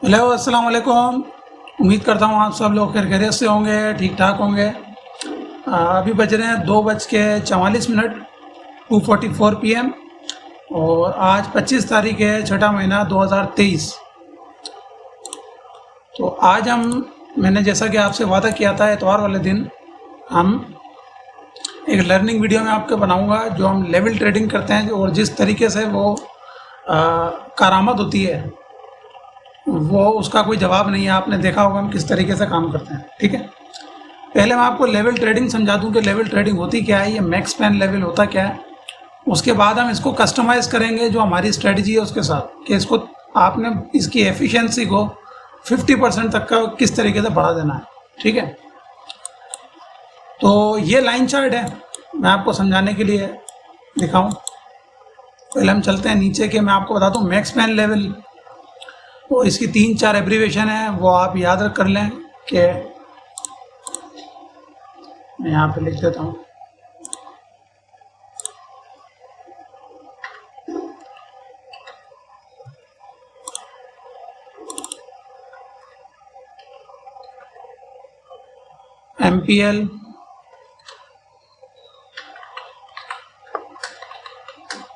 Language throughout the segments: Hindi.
हेलो, अस्सलाम वालेकुम। उम्मीद करता हूँ आप सब लोग खैरियत से होंगे, ठीक ठाक होंगे। अभी बज रहे हैं 2:44, 2:44 PM और आज 25 तारीख है, छठा महीना 2023। तो आज मैंने जैसा कि आपसे वादा किया था, इतवार वाले दिन हम एक लर्निंग वीडियो में आपको बनाऊंगा जो हम लेवल ट्रेडिंग करते हैं और जिस तरीके से वो कारामद होती है वो उसका कोई जवाब नहीं है। आपने देखा होगा हम किस तरीके से काम करते हैं। ठीक है, पहले मैं आपको लेवल ट्रेडिंग समझा दूं कि लेवल ट्रेडिंग होती क्या है, ये मैक्स पेन लेवल होता क्या है। उसके बाद हम इसको कस्टमाइज करेंगे जो हमारी स्ट्रेटजी है उसके साथ, कि इसको आपने इसकी एफिशिएंसी को 50% तक का किस तरीके से बढ़ा देना है। ठीक है, तो ये लाइन चार्ट है, मैं आपको समझाने के लिए दिखाऊं। पहले हम चलते हैं नीचे के, मैं आपको बता दूं मैक्स पेन लेवल तो इसकी 3-4 एब्रीवेशन है, वो आप याद कर लें कि मैं यहाँ पे लिख देता हूँ। MPL,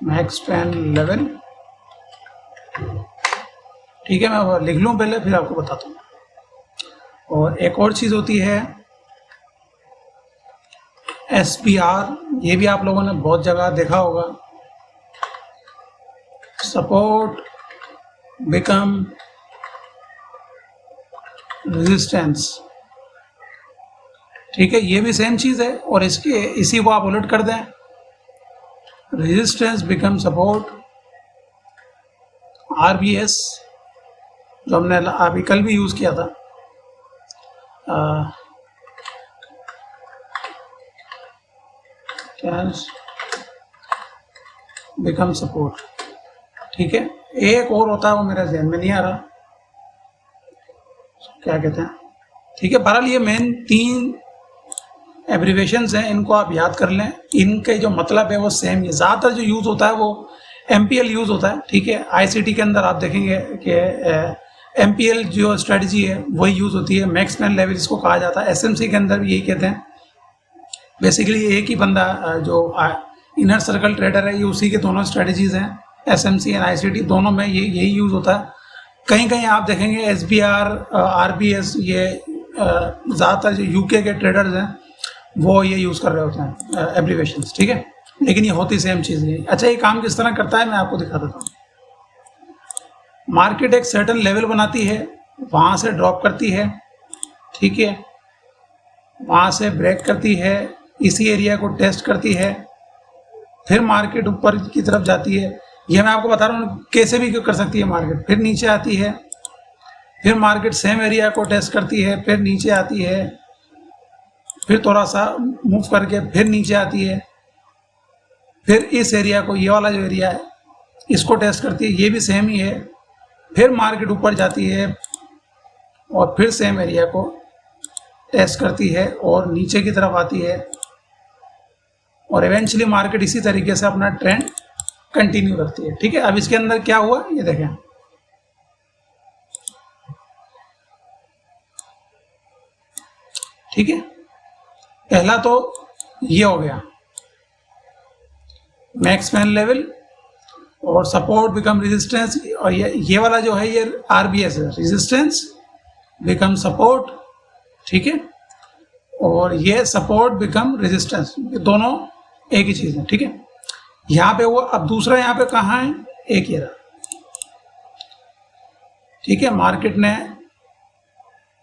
max pain level. ठीक है, मैं लिख लूँ पहले फिर आपको बताता हूँ। और एक और चीज़ होती है SPR, ये भी आप लोगों ने बहुत जगह देखा होगा। Support become resistance. ठीक है, ये भी सेम चीज़ है और इसी को आप उलट कर दें, रेजिस्टेंस बिकम सपोर्ट। RBS जो हमने अभी कल भी यूज़ किया था, बिकम सपोर्ट। ठीक है, एक और होता है वो मेरे ध्यान में नहीं आ रहा, क्या कहते हैं। ठीक है, बहरहाल ये मेन 3 एब्रीवेशंस हैं, इनको आप याद कर लें। इनके जो मतलब है वो सेम ही, ज़्यादातर जो यूज़ होता है वो MPL यूज़ होता है। ठीक है, ICT के अंदर आप देखेंगे कि MPL जो स्ट्रेटजी है वही यूज़ होती है। मैक्स पेन लेवल इसको कहा जाता है। SMC के अंदर भी यही कहते हैं। बेसिकली एक ही बंदा जो इनर सर्कल ट्रेडर है, ये उसी के दोनों स्ट्रेटजीज हैं, SMC एंड ICT दोनों में यही यूज़ होता है। कहीं कहीं आप देखेंगे SBR, RBS, ये ज़्यादातर जो UK के ट्रेडर्स हैं वो ये यूज़ कर रहे होते हैं एब्रीवेशंस। ठीक है, लेकिन ये होती सेम चीज़ नहीं। अच्छा, ये काम किस तरह करता है मैं आपको दिखा देता हूँ। मार्केट एक सर्टेन लेवल बनाती है, वहाँ से ड्रॉप करती है। ठीक है, वहाँ से ब्रेक करती है, इसी एरिया को टेस्ट करती है, फिर मार्केट ऊपर की तरफ जाती है। यह मैं आपको बता रहा हूँ कैसे भी कर सकती है मार्केट। फिर नीचे आती है, फिर मार्केट सेम एरिया को टेस्ट करती है, फिर नीचे आती है, फिर थोड़ा सा मूव करके फिर नीचे आती है, फिर इस एरिया को, ये वाला जो एरिया है इसको टेस्ट करती है, ये भी सेम ही है। फिर मार्केट ऊपर जाती है और फिर सेम एरिया को टेस्ट करती है और नीचे की तरफ आती है और इवेंचुअली मार्केट इसी तरीके से अपना ट्रेंड कंटिन्यू रखती है। ठीक है, अब इसके अंदर क्या हुआ ये देखें। ठीक है, पहला तो ये हो गया मैक्स पेन लेवल और सपोर्ट बिकम रेजिस्टेंस, और ये वाला जो है ये RBS है, रेजिस्टेंस बिकम सपोर्ट। ठीक है, और ये सपोर्ट बिकम रेजिस्टेंस, ये दोनों एक ही चीज़ है। ठीक है, यहाँ पे वो अब दूसरा यहाँ पे कहाँ है, एक ये रहा। ठीक है, मार्केट ने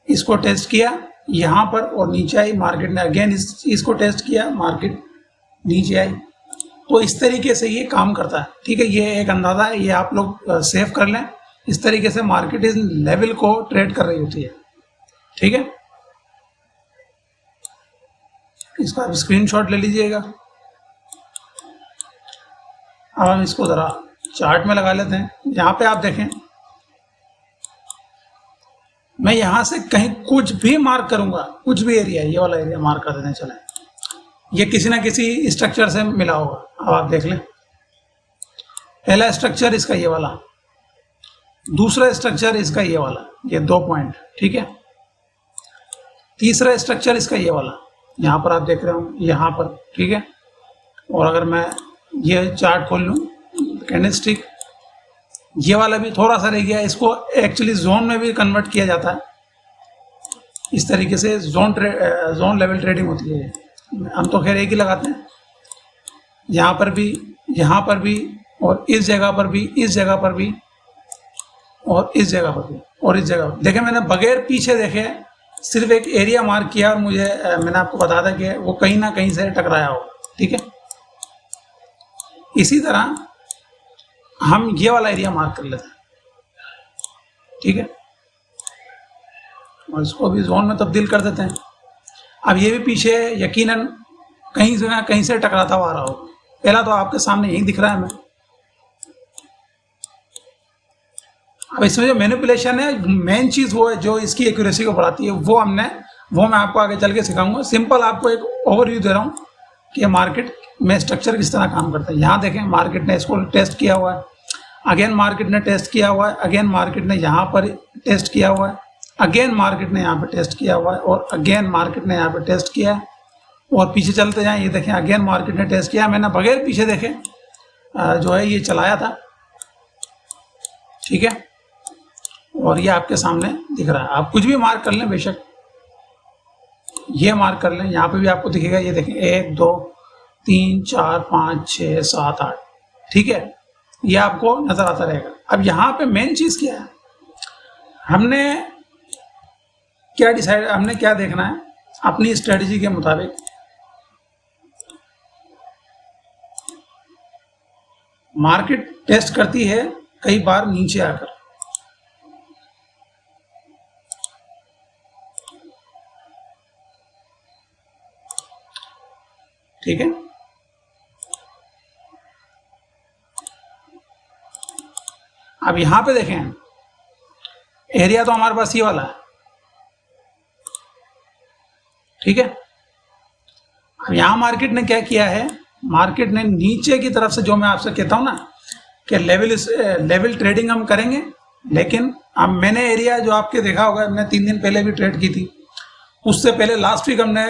इसको टेस्ट किया यहाँ पर और नीचे आई, मार्केट ने अगेन इसको टेस्ट किया, मार्केट नीचे आई। तो इस तरीके से ये काम करता है। ठीक है, ये एक अंदाज़ा है, ये आप लोग सेव कर लें। इस तरीके से मार्केट इस लेवल को ट्रेड कर रही होती है। ठीक है, इसका स्क्रीनशॉट ले लीजिएगा। अब हम इसको ज़रा चार्ट में लगा लेते हैं। यहाँ पे आप देखें, मैं यहाँ से कहीं कुछ भी मार्क करूँगा, कुछ भी एरिया, ये वाला एरिया मार्क कर देते हैं। चलें, ये किसी ना किसी स्ट्रक्चर से मिला होगा। अब आप देख लें, पहला स्ट्रक्चर इसका ये वाला, दूसरा स्ट्रक्चर इसका ये वाला, ये 2 पॉइंट, ठीक है। तीसरा स्ट्रक्चर इसका ये वाला, यहाँ पर आप देख रहे हो, यहाँ पर, ठीक है। और अगर मैं ये चार्ट खोल लूँ कैंडलस्टिक, ये वाला भी थोड़ा सा रह गया, इसको एक्चुअली जोन में भी कन्वर्ट किया जाता है। इस तरीके से जोन लेवल ट्रेडिंग होती है। हम तो खैर एक ही लगाते हैं, यहाँ पर भी, यहाँ पर भी, और इस जगह पर भी, इस जगह पर भी, और इस जगह पर भी, और इस जगह पर। देखें, मैंने बगैर पीछे देखे सिर्फ एक एरिया मार्क किया और मुझे मैंने आपको बताया था कि वो कहीं ना कहीं से टकराया हो, ठीक है। इसी तरह हम ये वाला एरिया मार्क कर लेते हैं, ठीक है, और इसको भी जोन में तब्दील कर देते हैं। अब ये भी पीछे यकीनन कहीं से टकराता हुआ आ रहा हो। पहला तो आपके सामने यही दिख रहा है हमें। अब इसमें जो मैनिपुलेशन है, मेन चीज़ वो है जो इसकी एक्यूरेसी को बढ़ाती है, वो मैं आपको आगे चल के सिखाऊंगा। सिंपल आपको एक ओवरव्यू दे रहा हूँ कि मार्केट में स्ट्रक्चर किस तरह काम करता है। यहाँ देखें, मार्केट ने इसको टेस्ट किया हुआ है, अगेन मार्केट ने टेस्ट किया हुआ है, अगेन मार्केट ने यहाँ पर टेस्ट किया हुआ है, अगेन मार्केट ने यहाँ पे टेस्ट किया हुआ है, और अगेन मार्केट ने यहाँ पे टेस्ट किया है। और पीछे चलते जाएं, ये देखें, अगेन मार्केट ने टेस्ट किया। मैंने बगैर पीछे देखे जो है ये चलाया था, ठीक है, और ये आपके सामने दिख रहा है। आप कुछ भी मार्क कर लें, बेशक ये मार्क कर लें, यहाँ पे भी आपको दिखेगा। ये देखें, 1 2 3 4 5 6 7 8, ठीक है, ये आपको नजर आता रहेगा। अब यहाँ पे मेन चीज क्या है, हमने क्या देखना है अपनी स्ट्रेटजी के मुताबिक। मार्केट टेस्ट करती है कई बार नीचे आकर, ठीक है। अब यहां पे देखें, एरिया तो हमारे पास ये वाला है, ठीक है। अब यहां मार्केट ने क्या किया है, मार्केट ने नीचे की तरफ से, जो मैं आपसे कहता हूं ना कि लेवल ट्रेडिंग हम करेंगे, लेकिन अब मैंने एरिया जो आपके देखा होगा, हमने 3 दिन पहले भी ट्रेड की थी, उससे पहले लास्ट वीक हमने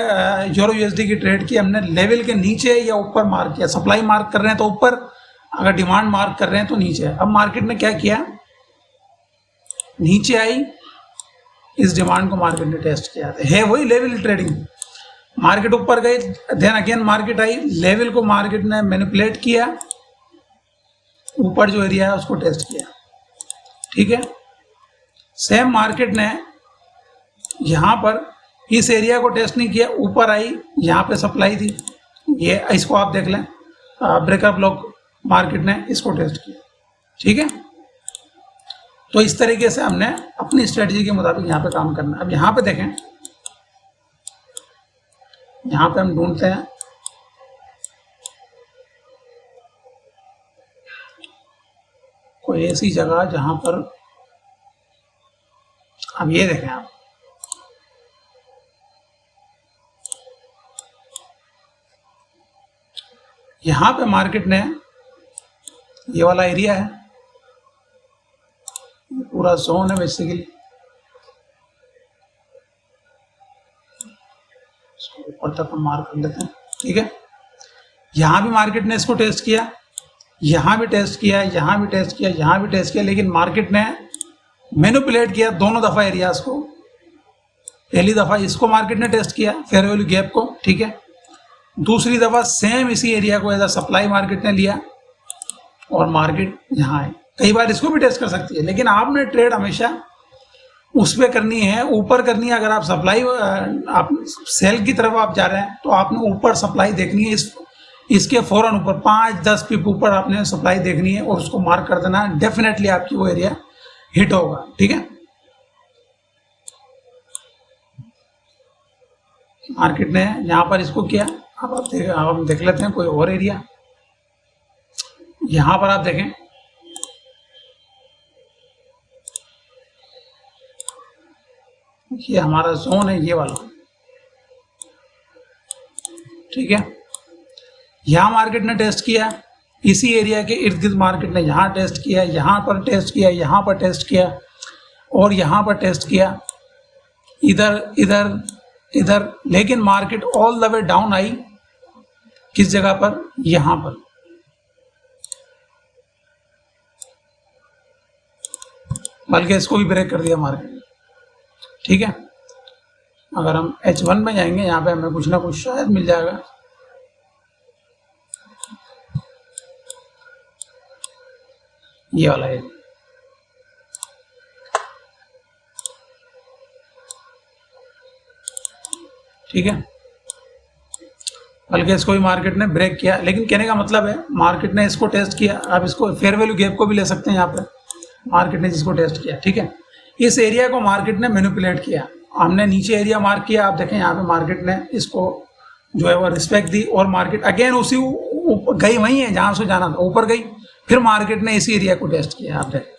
यूरो यूएसडी की ट्रेड की। हमने लेवल के नीचे या ऊपर मार्क किया। सप्लाई मार्क कर रहे हैं तो ऊपर, अगर डिमांड मार्क कर रहे हैं तो नीचे। अब मार्केट ने क्या किया, नीचे आई, इस डिमांड को मार्केट ने टेस्ट किया है, वही लेवल ट्रेडिंग। मार्केट ऊपर गई, देन अगेन मार्केट आई, लेवल को मार्केट ने मैनिपुलेट किया, ऊपर जो एरिया है उसको टेस्ट किया, ठीक है। सेम मार्केट ने यहां पर इस एरिया को टेस्ट नहीं किया, ऊपर आई, यहाँ पे सप्लाई थी, ये इसको आप देख लें, ब्रेकअप ब्लॉक मार्केट ने इसको टेस्ट किया, ठीक है। तो इस तरीके से हमने अपनी स्ट्रेटजी के मुताबिक यहाँ पे काम करना है। अब यहाँ पे देखें, यहाँ पे हम ढूंढते हैं कोई ऐसी जगह जहां पर, अब ये देखें आप, यहां पे मार्केट ने, ये वाला एरिया है, पूरा जोन है बेसिकली, ऊपर तक हम मार्क कर लेते हैं, ठीक है। यहां भी मार्केट ने इसको टेस्ट किया, यहां भी टेस्ट किया, यहां भी टेस्ट किया, यहां भी टेस्ट किया, लेकिन मार्केट ने मैनिपुलेट किया दोनों दफा एरियाज को। पहली दफा इसको मार्केट ने टेस्ट किया, फेयर वैल्यू गैप को, ठीक है। दूसरी दफा सेम इसी एरिया को एज अ सप्लाई मार्केट ने लिया और मार्केट यहाँ आए। कई बार इसको भी टेस्ट कर सकती है, लेकिन आपने ट्रेड हमेशा उस पर करनी है, ऊपर करनी है। अगर आप सप्लाई, आप सेल की तरफ आप जा रहे हैं तो आपने ऊपर सप्लाई देखनी है, इसके फौरन ऊपर 5-10 पिप ऊपर आपने सप्लाई देखनी है और उसको मार्क कर देना है। डेफिनेटली आपकी वो एरिया हिट होगा, ठीक है। मार्केट ने यहाँ पर इसको किया। अब आप देख लेते हैं कोई और एरिया। यहां पर आप देखें, ये हमारा जोन है, ये वाला, ठीक है। यहां मार्केट ने टेस्ट किया, इसी एरिया के इर्द गिर्द मार्केट ने यहाँ टेस्ट किया, यहाँ पर टेस्ट किया, यहाँ पर टेस्ट किया और यहाँ पर टेस्ट किया, इधर इधर इधर, लेकिन market all the way down I किस जगह पर, यहाँ पर। बल्कि इसको भी ब्रेक कर दिया मार्केट, ठीक है। अगर हम H1 में जाएंगे, यहाँ पे हमें कुछ ना कुछ शायद मिल जाएगा। ये वाला है, ठीक है। बल्कि इसको भी मार्केट ने ब्रेक किया, लेकिन कहने का मतलब है मार्केट ने इसको टेस्ट किया। आप इसको फेयर वैल्यू गैप को भी ले सकते हैं, यहाँ पर मार्केट ने जिसको टेस्ट किया, ठीक है। इस एरिया को मार्केट ने मैनिपुलेट किया। हमने नीचे एरिया मार्क किया, आप देखें यहाँ पे मार्केट ने इसको जो है वो रिस्पेक्ट दी और मार्केट अगेन उसी गई वही है जहां से जाना था, ऊपर गई। फिर मार्केट ने इसी एरिया को टेस्ट किया, आप देखें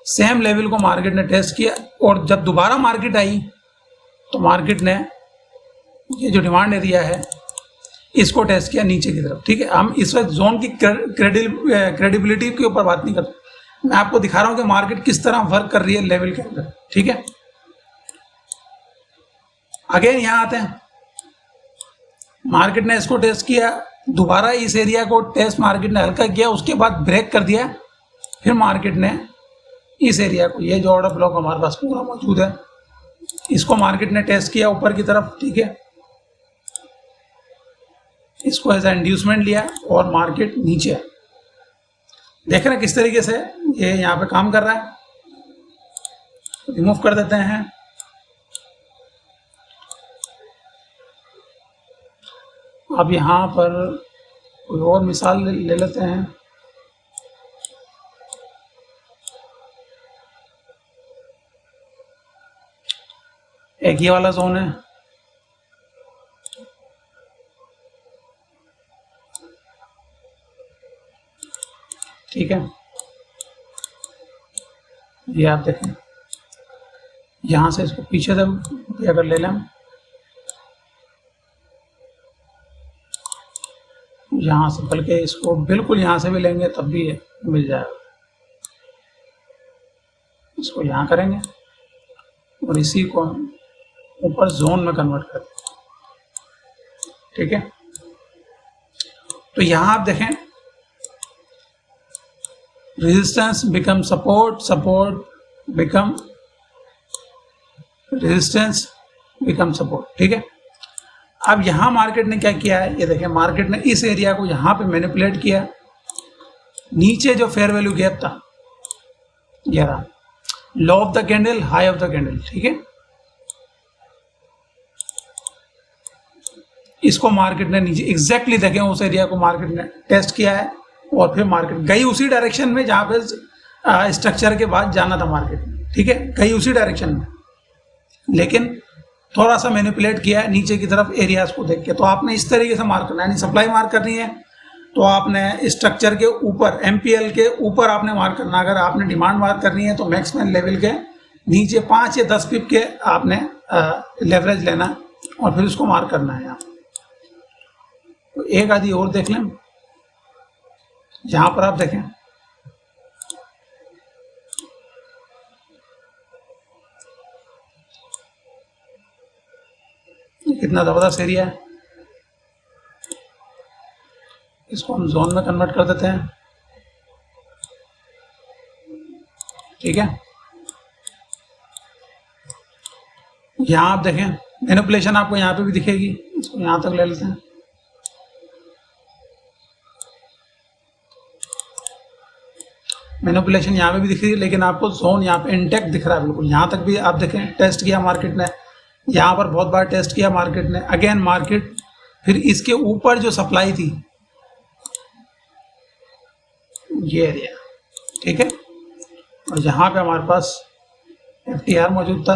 सेम लेवल को मार्केट ने टेस्ट किया और जब दोबारा मार्केट आई तो मार्केट ने ये जो डिमांड एरिया है इसको टेस्ट किया नीचे की तरफ, ठीक है। हम इस वक्त जोन की क्रेडिबिलिटी के ऊपर बात नहीं करते, मैं आपको दिखा रहा हूं कि मार्केट किस तरह वर्क कर रही है लेवल के अंदर, ठीक है। अगेन यहां आते हैं, मार्केट ने इसको टेस्ट किया, दोबारा इस एरिया को टेस्ट मार्केट ने हल्का किया, उसके बाद ब्रेक कर दिया। फिर मार्केट ने इस एरिया को, ये जो ऑर्डर ब्लॉक हमारे पास पूरा मौजूद है, इसको मार्केट ने टेस्ट किया ऊपर की तरफ, ठीक है। इसको एज इंड्यूसमेंट लिया और मार्केट नीचे, देख रहे हैं किस तरीके से ये यहाँ पे काम कर रहा है। रिमूव कर देते हैं, अब यहाँ पर कोई और मिसाल ले लेते हैं। एक ये वाला जोन है, ठीक है। ये आप देखें, यहां से इसको पीछे से अगर ले लें, यहां से, बल्कि इसको बिल्कुल यहां से भी लेंगे तब भी मिल जाएगा। इसको यहां करेंगे और इसी को ऊपर जोन में कन्वर्ट कर दें, ठीक है। तो यहां आप देखें resistance become support, support become resistance become support, ठीक है। अब यहां मार्केट ने क्या किया है, ये देखें, मार्केट ने इस एरिया को यहां पे मैनिपुलेट किया। नीचे जो फेयर वैल्यू गैप था, ये रहा, low of the candle, high of the candle, ठीक है। इसको मार्केट ने नीचे एग्जैक्टली देखें, उस एरिया को मार्केट ने टेस्ट किया है और फिर मार्केट गई उसी डायरेक्शन में जहां पे स्ट्रक्चर के बाद जाना था मार्केट, ठीक है, गई उसी डायरेक्शन में, लेकिन थोड़ा सा मैनिपुलेट किया है नीचे की तरफ एरियाज को देख के। तो आपने इस तरीके से मार्क करना है, यानी सप्लाई मार्क करनी है तो आपने स्ट्रक्चर के ऊपर, MPL के ऊपर आपने मार्क करना। अगर आपने डिमांड मार्क करनी है तो मैक्समैन लेवल के नीचे 5 या 10 पिप के आपने लेवरेज लेना और फिर उसको मार्क करना है। तो एक आदि और देख लें, यहां पर आप देखें, कितना जबरदस्त एरिया है। इसको हम जोन में कन्वर्ट कर देते हैं, ठीक है। यहां आप देखें, मैनिपुलेशन आपको यहां पे भी दिखेगी, इसको यहां तक ले लेते हैं। मैनिपुलेशन यहाँ पे भी दिख रही है, लेकिन आपको जोन यहाँ पे इंटेक्ट दिख रहा है बिल्कुल। यहाँ तक भी आप देखें, टेस्ट किया मार्केट ने, यहाँ पर बहुत बार टेस्ट किया मार्केट ने, अगेन मार्केट फिर इसके ऊपर जो सप्लाई थी, ये एरिया, ठीक है, और यहाँ पे हमारे पास FTR मौजूद था।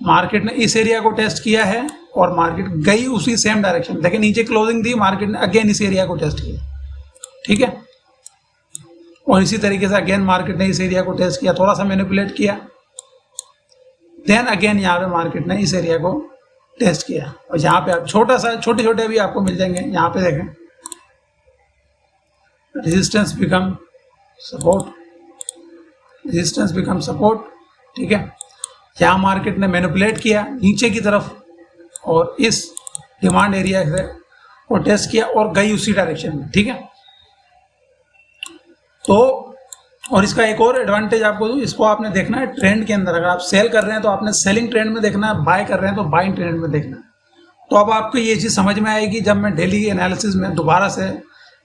मार्केट ने इस एरिया को टेस्ट किया है और मार्केट गई उसी सेम डायरेक्शन, देखिए नीचे क्लोजिंग दी, मार्केट ने अगेन इस एरिया को टेस्ट किया, ठीक है। और इसी तरीके से अगेन मार्केट ने इस एरिया को टेस्ट किया, थोड़ा सा मैनिपुलेट किया, देन अगेन यहाँ पे मार्केट ने इस एरिया को टेस्ट किया। और यहाँ पे आप छोटे छोटे भी आपको मिल जाएंगे। यहाँ पे देखें, resistance become support, resistance become support, ठीक है। यहाँ मार्केट ने मैनिपुलेट किया नीचे की तरफ और इस डिमांड एरिया से वो टेस्ट किया और गई उसी डायरेक्शन में, ठीक है। तो और इसका एक और एडवांटेज आपको दूं, इसको आपने देखना है ट्रेंड के अंदर। अगर आप सेल कर रहे हैं तो आपने सेलिंग ट्रेंड में देखना है, बाय कर रहे हैं तो बाइंग ट्रेंड में देखना है। तो अब आपको ये चीज़ समझ में आएगी जब मैं डेली एनालिसिस में दोबारा से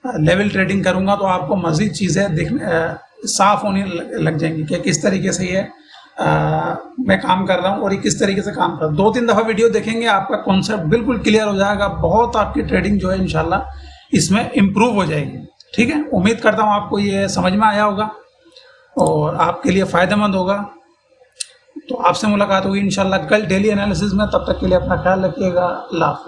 लेवल ट्रेडिंग करूंगा तो आपको मज़ीद चीज़ें देखने साफ होने लग जाएंगी कि किस तरीके से ये मैं काम कर रहा हूँ और ये किस तरीके से काम कर रहा हूँ। 2-3 दफ़ा वीडियो देखेंगे आपका कॉन्सेप्ट बिल्कुल क्लियर हो जाएगा। बहुत आपकी ट्रेडिंग जो है इंशाल्लाह इसमें इम्प्रूव हो जाएगी, ठीक है। उम्मीद करता हूँ आपको ये समझ में आया होगा और आपके लिए फ़ायदेमंद होगा। तो आपसे मुलाकात होगी इंशाल्लाह कल डेली एनालिसिस में। तब तक के लिए अपना ख्याल रखिएगा। अल्लाह।